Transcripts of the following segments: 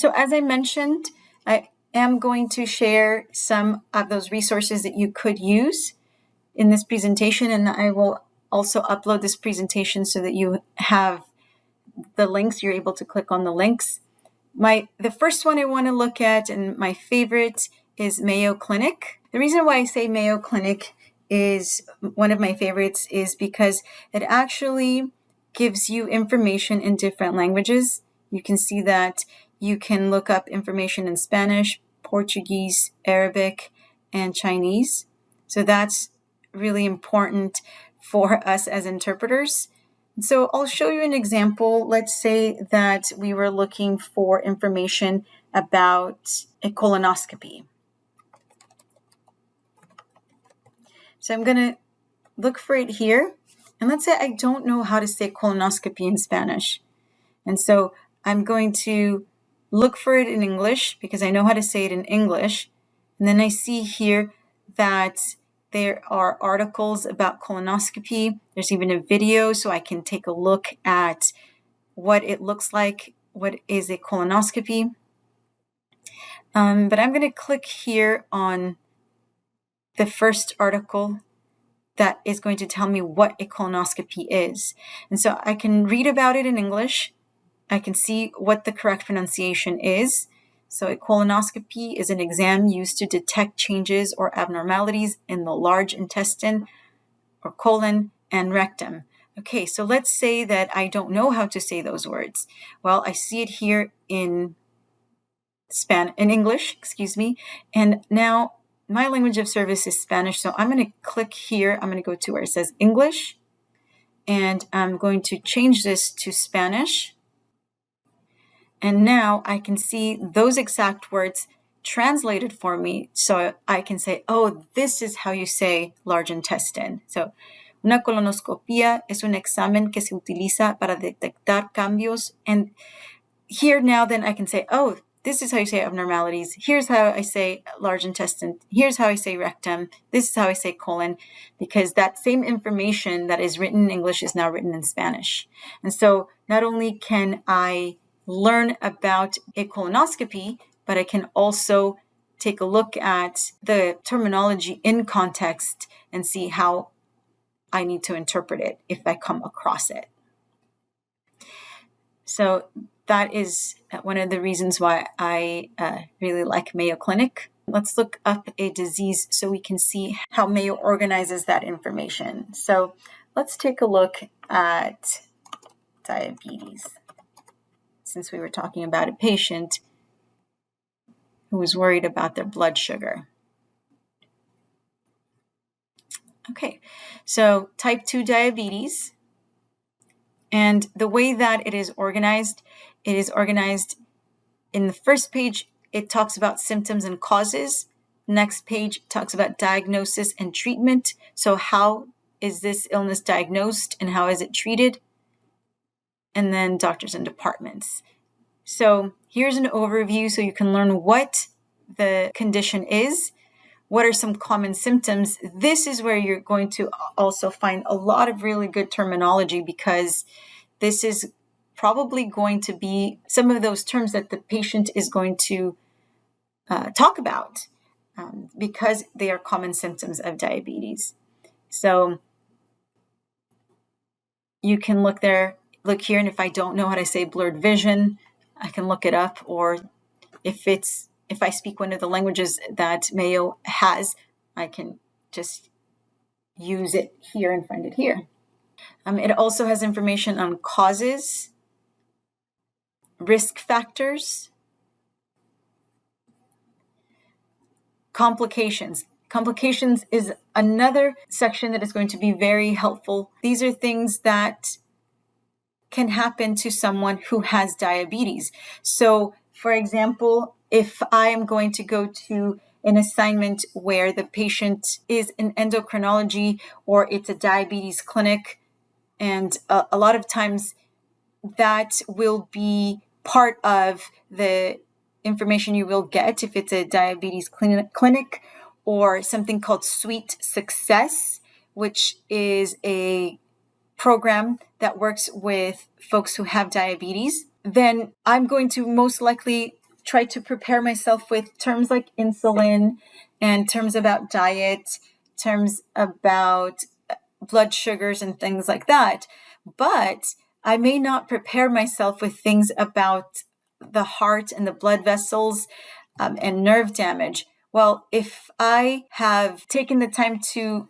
So as I mentioned, I am going to share some of those resources that you could use in this presentation, and I will also upload this presentation so that you have the links, you're able to click on the links. The first one I want to look at, and my favorite, is Mayo Clinic. The reason why I say Mayo Clinic is one of my favorites is because it actually gives you information in different languages. You can see that you can look up information in Spanish, Portuguese, Arabic, and Chinese. So that's really important for us as interpreters. So I'll show you an example. Let's say that we were looking for information about a colonoscopy. So I'm going to look for it here. And let's say I don't know how to say colonoscopy in Spanish. And so I'm going to look for it in English because I know how to say it in English. And then I see here that there are articles about colonoscopy. There's even a video so I can take a look at what it looks like, what is a colonoscopy. But I'm going to click here on the first article that is going to tell me what a colonoscopy is. And so I can read about it in English. I can see what the correct pronunciation is. So a colonoscopy is an exam used to detect changes or abnormalities in the large intestine or colon and rectum. Okay, so let's say that I don't know how to say those words. Well, I see it here in English, and now my language of service is Spanish, so I'm going to click here. I'm going to go to where it says English, and I'm going to change this to Spanish. And now I can see those exact words translated for me. So I can say, oh, this is how you say large intestine. So, una colonoscopía es un examen que se utiliza para detectar cambios. And here now then I can say, oh, this is how you say abnormalities. Here's how I say large intestine. Here's how I say rectum. This is how I say colon, because that same information that is written in English is now written in Spanish. And so not only can I learn about a colonoscopy, but I can also take a look at the terminology in context and see how I need to interpret it if I come across it. So that is one of the reasons why I really like Mayo Clinic. Let's look up a disease so we can see how Mayo organizes that information. So let's take a look at diabetes, since we were talking about a patient who was worried about their blood sugar. Okay, so type 2 diabetes. And the way that it is organized in the first page, it talks about symptoms and causes. Next page talks about diagnosis and treatment. So how is this illness diagnosed and how is it treated? And then doctors and departments. So here's an overview so you can learn what the condition is. What are some common symptoms? This is where you're going to also find a lot of really good terminology, because this is probably going to be some of those terms that the patient is going to talk about because they are common symptoms of diabetes. So you can look here, and if I don't know how to say blurred vision, I can look it up, or if I speak one of the languages that Mayo has, I can just use it here and find it here. It also has information on causes, risk factors, complications. Complications is another section that is going to be very helpful. These are things that can happen to someone who has diabetes. So, for example, if I am going to go to an assignment where the patient is in endocrinology or it's a diabetes clinic, and a lot of times that will be part of the information you will get if it's a diabetes clinic, or something called Sweet Success, which is a program that works with folks who have diabetes. Then I'm going to most likely try to prepare myself with terms like insulin and terms about diet, terms about blood sugars and things like that. But I may not prepare myself with things about the heart and the blood vessels and nerve damage. Well, if I have taken the time to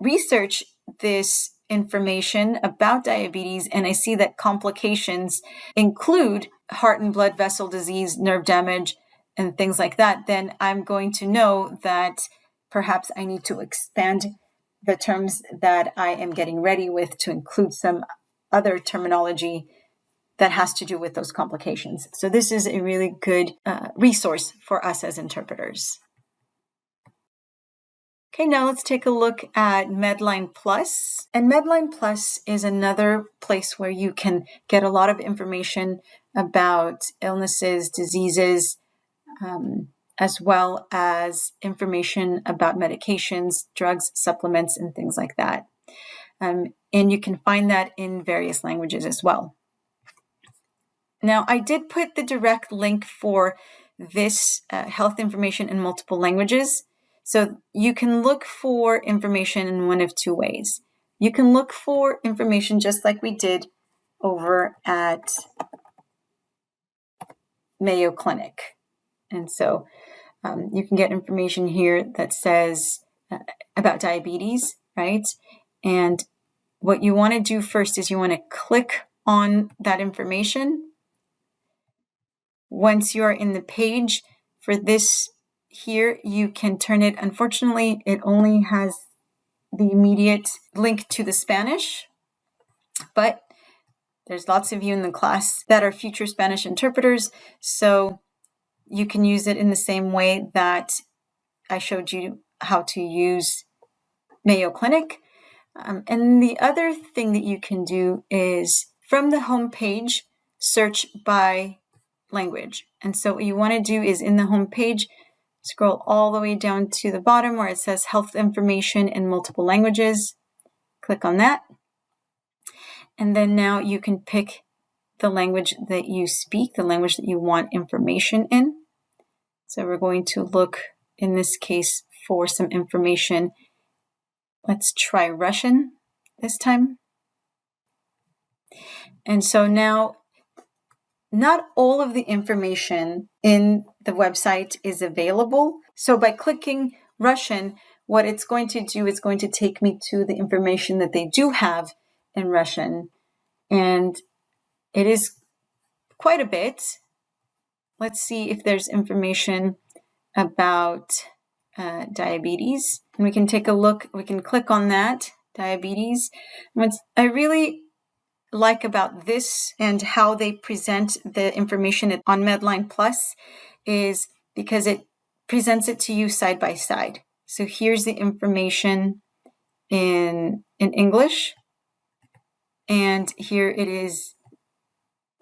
research this information about diabetes and I see that complications include heart and blood vessel disease, nerve damage, and things like that, then I'm going to know that perhaps I need to expand the terms that I am getting ready with to include some other terminology that has to do with those complications. So this is a really good resource for us as interpreters. Okay, now let's take a look at Medline Plus. And Medline Plus is another place where you can get a lot of information about illnesses, diseases, as well as information about medications, drugs, supplements, and things like that. And you can find that in various languages as well. Now, I did put the direct link for this health information in multiple languages. So you can look for information in one of two ways. You can look for information just like we did over at Mayo Clinic. And so you can get information here that says about diabetes, right? And what you want to do first is you want to click on that information. Once you are in the page for this here, you can turn it. Unfortunately, it only has the immediate link to the Spanish, but there's lots of you in the class that are future Spanish interpreters, so you can use it in the same way that I showed you how to use Mayo Clinic. And the other thing that you can do is from the home page, search by language. And so what you want to do is in the home page, scroll all the way down to the bottom where it says health information in multiple languages. Click on that. And then now you can pick the language that you speak, the language that you want information in. So we're going to look, in this case, for some information. Let's try Russian this time. And so now, not all of the information in the website is available. So by clicking Russian, what it's going to do is going to take me to the information that they do have in Russian. And it is quite a bit. Let's see if there's information about diabetes. And we can take a look, we can click on that, diabetes. What I really like about this and how they present the information on Medline Plus is because it presents it to you side by side. So here's the information in English, and here it is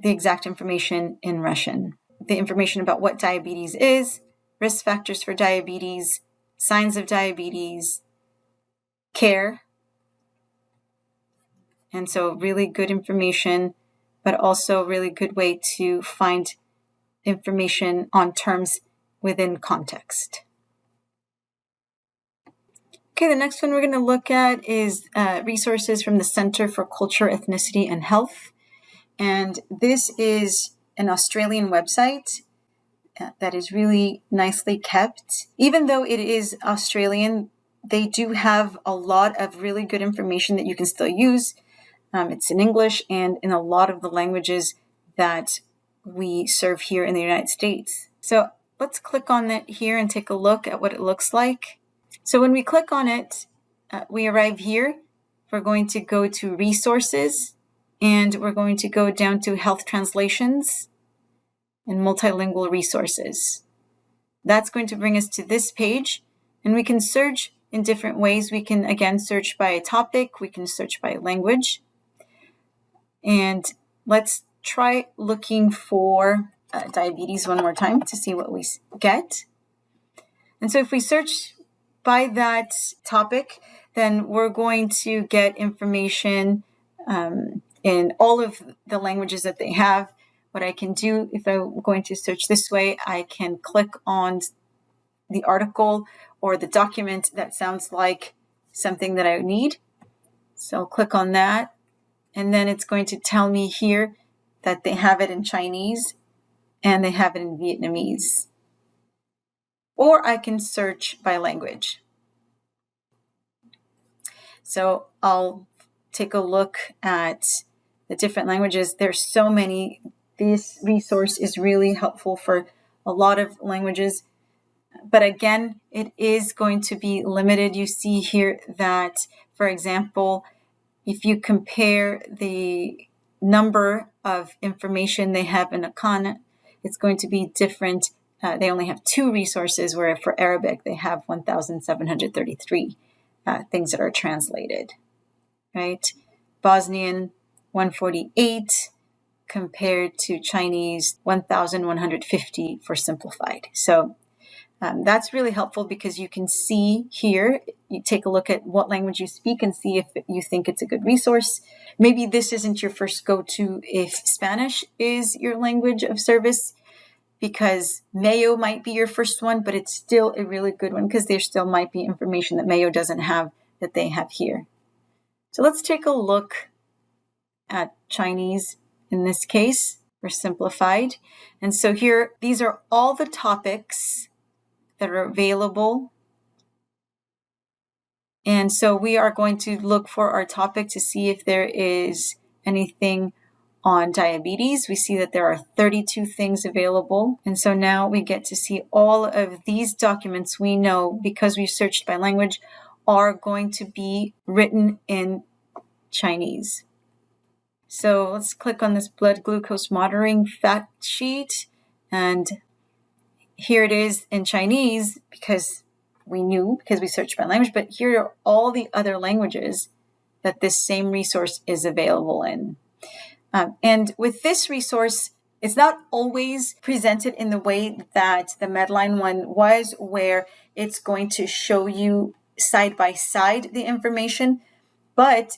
the exact information in Russian. The information about what diabetes is, risk factors for diabetes, signs of diabetes, care. And so really good information, but also a really good way to find information on terms within context. Okay, the next one we're going to look at is resources from the Center for Culture, Ethnicity, and Health. And this is an Australian website that is really nicely kept. Even though it is Australian, they do have a lot of really good information that you can still use. It's in English and in a lot of the languages that we serve here in the United States. So let's click on it here and take a look at what it looks like. So when we click on it, we arrive here. We're going to go to resources, and we're going to go down to health translations and multilingual resources. That's going to bring us to this page, and we can search in different ways. We can, again, search by a topic. We can search by language. And let's try looking for diabetes one more time to see what we get. And so if we search by that topic, then we're going to get information in all of the languages that they have, what I can do if I'm going to search this way, I can click on the article or the document that sounds like something that I need. So I'll click on that, and then it's going to tell me here that they have it in Chinese and they have it in Vietnamese. Or I can search by language. So I'll take a look at the different languages. There's so many. This resource is really helpful for a lot of languages. But again, it is going to be limited. You see here that, for example, if you compare the number of information they have in Akan, it's going to be different. They only have 2 resources, where for Arabic, they have 1,733 things that are translated, right? Bosnian, 148, compared to Chinese, 1,150 for simplified. So that's really helpful because you can see here, you take a look at what language you speak and see if you think it's a good resource. Maybe this isn't your first go-to if Spanish is your language of service, because Mayo might be your first one, but it's still a really good one because there still might be information that Mayo doesn't have that they have here. So let's take a look at Chinese in this case for simplified. And so here, these are all the topics that are available. And so we are going to look for our topic to see if there is anything on diabetes. We see that there are 32 things available. And so now we get to see all of these documents we know, because we've searched by language, are going to be written in Chinese. So let's click on this blood glucose monitoring fact sheet. And here it is in Chinese because we searched by language, but here are all the other languages that this same resource is available in. And with this resource, it's not always presented in the way that the Medline one was, where it's going to show you side by side the information, but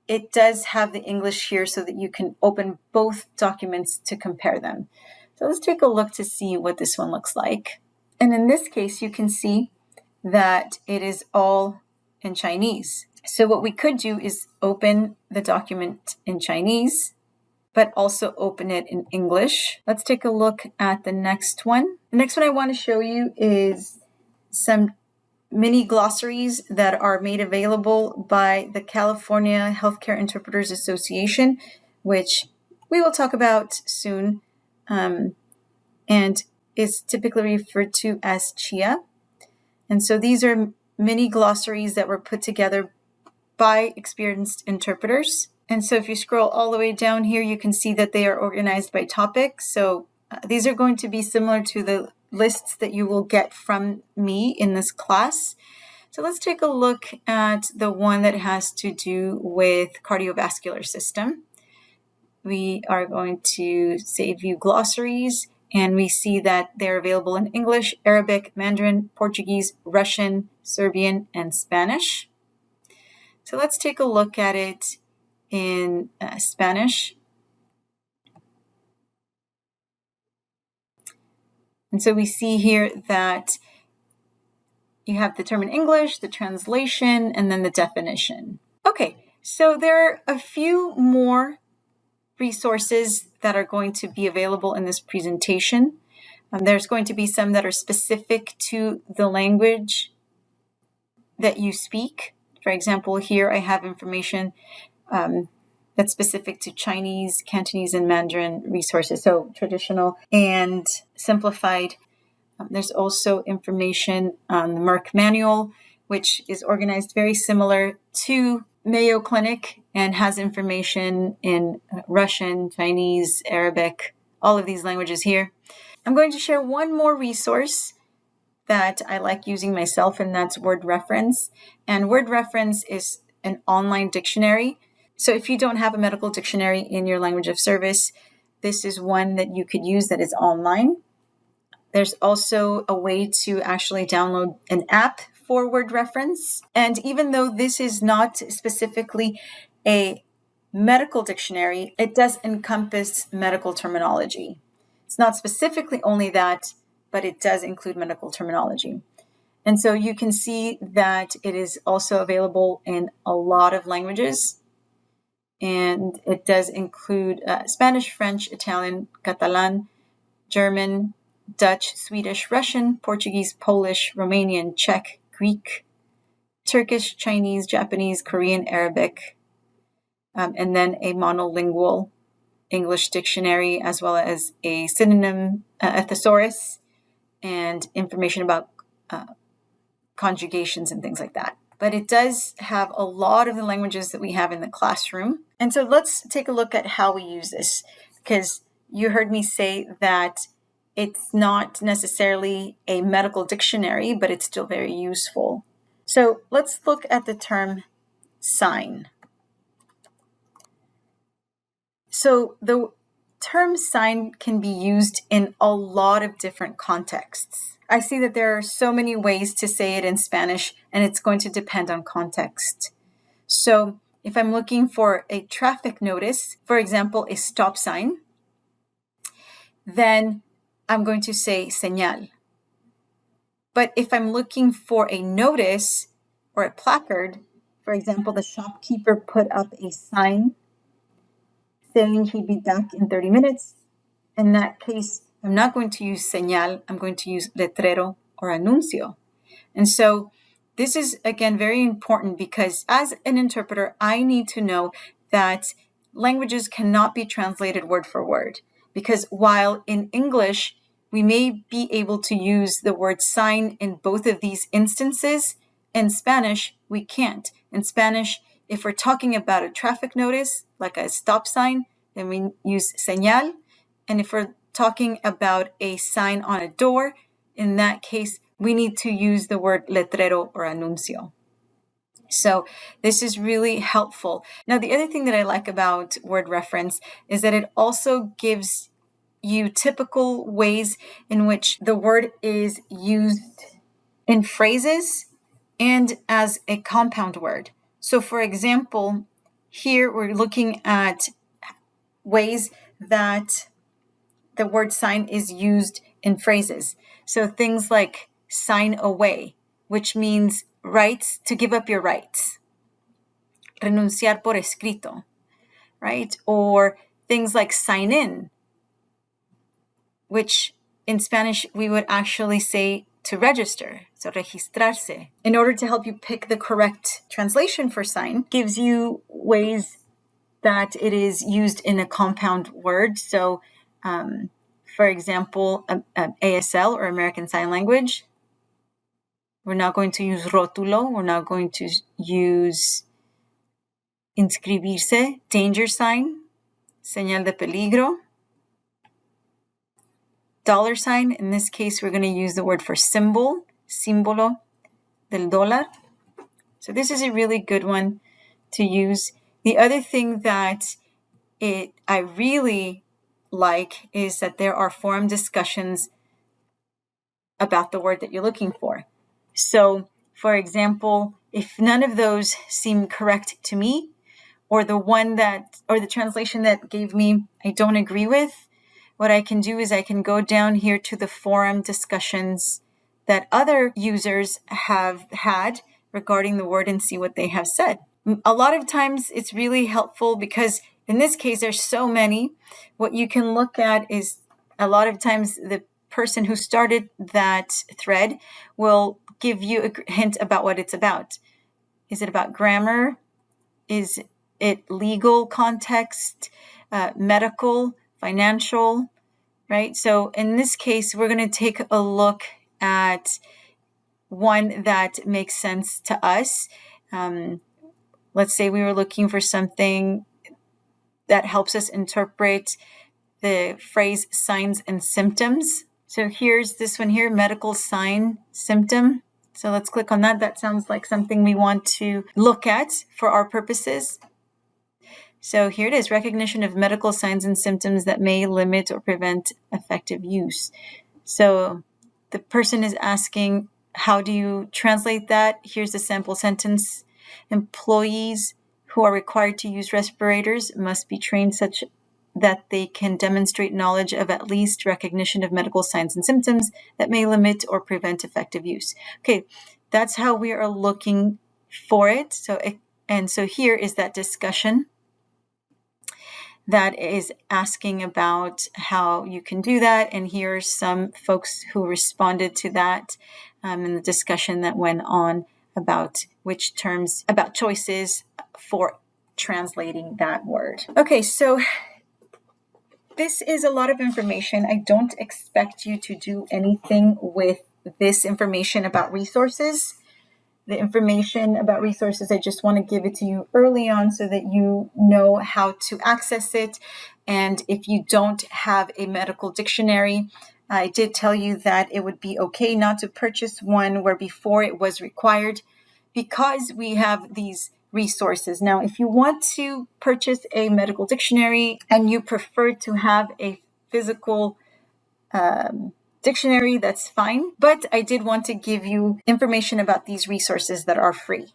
it does have the English here so that you can open both documents to compare them. So let's take a look to see what this one looks like. And in this case, you can see that it is all in Chinese. So what we could do is open the document in Chinese, but also open it in English. Let's take a look at the next one. The next one I want to show you is some mini glossaries that are made available by the California Healthcare Interpreters Association, which we will talk about soon, and is typically referred to as CHIA. And so these are mini glossaries that were put together by experienced interpreters. And so if you scroll all the way down here, you can see that they are organized by topic. So these are going to be similar to the lists that you will get from me in this class. So let's take a look at the one that has to do with cardiovascular system. We are going to say view glossaries, and we see that they're available in English, Arabic, Mandarin, Portuguese, Russian, Serbian, and Spanish. So let's take a look at it in Spanish. And so we see here that you have the term in English, the translation, and then the definition. Okay, so there are a few more resources that are going to be available in this presentation. There's going to be some that are specific to the language that you speak. For example, here I have information that's specific to Chinese, Cantonese, and Mandarin resources, so traditional and simplified. There's also information on the Merck manual, which is organized very similar to Mayo Clinic and has information in Russian, Chinese, Arabic, all of these languages here. I'm going to share one more resource that I like using myself, and that's Word Reference. And Word Reference is an online dictionary. So if you don't have a medical dictionary in your language of service, this is one that you could use that is online. There's also a way to actually download an app for Word Reference. And even though this is not specifically a medical dictionary, it does encompass medical terminology. It's not specifically only that, but it does include medical terminology. And so you can see that it is also available in a lot of languages. And it does include Spanish, French, Italian, Catalan, German, Dutch, Swedish, Russian, Portuguese, Polish, Romanian, Czech, Greek, Turkish, Chinese, Japanese, Korean, Arabic, and then a monolingual English dictionary, as well as a synonym, a thesaurus, and information about conjugations and things like that. But it does have a lot of the languages that we have in the classroom. And so let's take a look at how we use this, because you heard me say that it's not necessarily a medical dictionary, but it's still very useful. So let's look at the term sign. So the term sign can be used in a lot of different contexts. I see that there are so many ways to say it in Spanish, and it's going to depend on context. So if I'm looking for a traffic notice, for example, a stop sign, then I'm going to say señal. But if I'm looking for a notice or a placard, for example, the shopkeeper put up a sign saying he'd be back in 30 minutes. In that case, I'm not going to use señal, I'm going to use letrero or anuncio. And so this is, again, very important because as an interpreter, I need to know that languages cannot be translated word for word. Because while in English, we may be able to use the word sign in both of these instances, in Spanish, we can't. In Spanish, if we're talking about a traffic notice, like a stop sign, then we use señal. And if we're talking about a sign on a door, in that case, we need to use the word letrero or anuncio. So this is really helpful. Now, the other thing that I like about word reference is that it also gives you typical ways in which the word is used in phrases and as a compound word. So for example, here we're looking at ways that the word sign is used in phrases. So things like sign away, which means rights, to give up your rights. Renunciar por escrito, right? Or things like sign in, which in Spanish we would actually say to register, so registrarse. In order to help you pick the correct translation for sign, gives you ways that it is used in a compound word. So, for example, ASL or American Sign Language, we're not going to use rótulo, we're not going to use inscribirse, danger sign, señal de peligro, dollar sign. In this case, we're going to use the word for symbol, símbolo del dólar. So this is a really good one to use. The other thing that I really like is that there are forum discussions about the word that you're looking for. So, for example, if none of those seem correct to me, or the translation that gave me I don't agree with, what I can do is I can go down here to the forum discussions that other users have had regarding the word and see what they have said. A lot of times it's really helpful because in this case, there's so many. What you can look at is a lot of times the person who started that thread will give you a hint about what it's about. Is it about grammar? Is it legal context, medical, financial, right? So in this case, we're going to take a look at one that makes sense to us. Let's say we were looking for something that helps us interpret the phrase signs and symptoms. So here's this one here, medical sign, symptom. So let's click on that. That sounds like something we want to look at for our purposes. So here it is, recognition of medical signs and symptoms that may limit or prevent effective use. So the person is asking, how do you translate that? Here's the sample sentence. Employees who are required to use respirators must be trained such that they can demonstrate knowledge of at least recognition of medical signs and symptoms that may limit or prevent effective use. Okay, that's how we are looking for it. So here is that discussion that is asking about how you can do that. And here are some folks who responded to that in the discussion that went on about which terms, about choices for translating that word. Okay, so this is a lot of information. I don't expect you to do anything with this information about resources. The information about resources, I just want to give it to you early on so that you know how to access it. And if you don't have a medical dictionary, I did tell you that it would be okay not to purchase one where before it was required because we have these resources. Now, if you want to purchase a medical dictionary and you prefer to have a physical dictionary, that's fine. But I did want to give you information about these resources that are free.